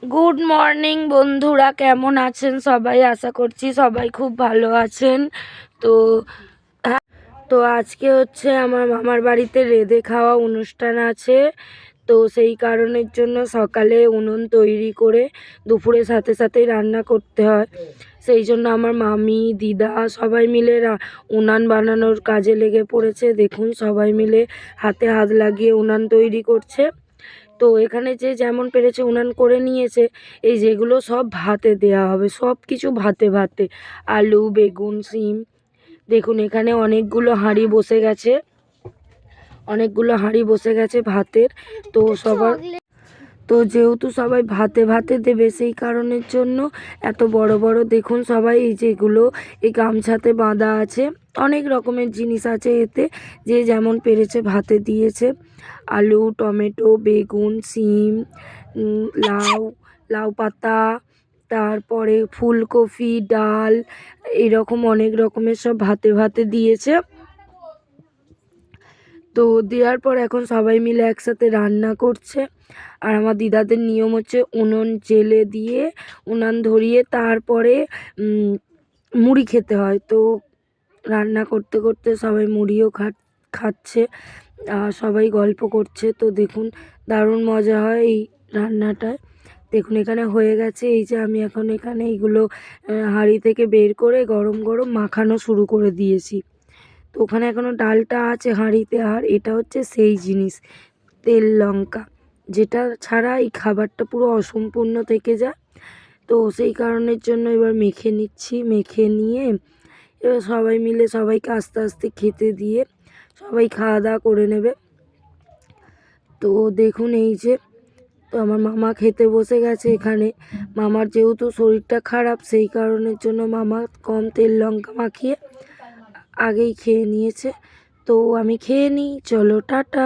Good morning বন্ধুরা, কেমন আছেন সবাই? আশা করছি সবাই খুব ভালো আছেন। তো তো আজকে হচ্ছে আমার মামার বাড়িতে রেঁধে খাওয়া অনুষ্ঠান আছে। তো সেই কারণের জন্য সকালে উনুন তৈরি করে দুপুরের সাথে সাথেই রান্না করতে হয়। সেই জন্য আমার মামি, দিদা সবাই মিলে উনান বানানোর কাজে লেগে পড়েছে। দেখুন, সবাই মিলে হাতে হাত লাগিয়ে উনান তৈরি করছে। তো এখানে যে যেমন পেরেছে উনান করে নিয়েছে। এই যেগুলো সব ভাতে দেয়া হবে, সব কিছু ভাতে ভাতে, আলু, বেগুন, শিম। দেখুন, এখানে অনেকগুলো হাঁড়ি বসে গেছে ভাতের। তো যেহেতু সবাই ভাতে ভাতে দেবে, সেই কারণের জন্য এত বড় বড় দেখুন সবাই এই যেগুলো এই গামছাতে বাঁধা আছে। অনেক রকমের জিনিস আছে এতে, যে যেমন পেরেছে ভাতে দিয়েছে। আলু, টমেটো, বেগুন, শিম, লাউ পাতা, তারপরে ফুলকপি, ডাল, এরকম অনেক রকমের সব ভাতে ভাতে দিয়েছে। তো দেওয়ার পর এখন সবাই মিলে একসাথে রান্না করছে। আর আমার দিদাদের নিয়ম হচ্ছে উনুন জেলে দিয়ে উনান ধরিয়ে তারপরে মুড়ি খেতে হয়। তো রান্না করতে করতে সবাই মুড়িও খাচ্ছে, সবাই গল্প করছে। তো দেখুন, দারুণ মজা হয় এই রান্নাটায়। দেখুন, এখানে হয়ে গেছে। এই যে আমি এখন এখানে এইগুলো হাঁড়ি থেকে বের করে গরম গরম মাখানো শুরু করে দিয়েছি। তো ওখানে এখনও ডালটা আছে হাঁড়িতে। আর এটা হচ্ছে সেই জিনিস, তেল লঙ্কা, যেটা ছাড়া এই খাবারটা পুরো অসম্পূর্ণ থেকে যায়। তো সেই কারণের জন্য এবার মেখে নিচ্ছি। মেখে নিয়ে এবার সবাই মিলে সবাইকে আস্তে আস্তে খেতে দিয়ে সবাই খাওয়া দাওয়া করে নেবে। তো দেখুন, এই যে তো আমার মামা খেতে বসে গেছে এখানে। মামার যেহেতু শরীরটা খারাপ, সেই কারণের জন্য মামা কম তেল লঙ্কা মাখিয়ে আগেই খেয়ে নিয়েছে। তো আমি খেয়ে নিই, চলো টাটা।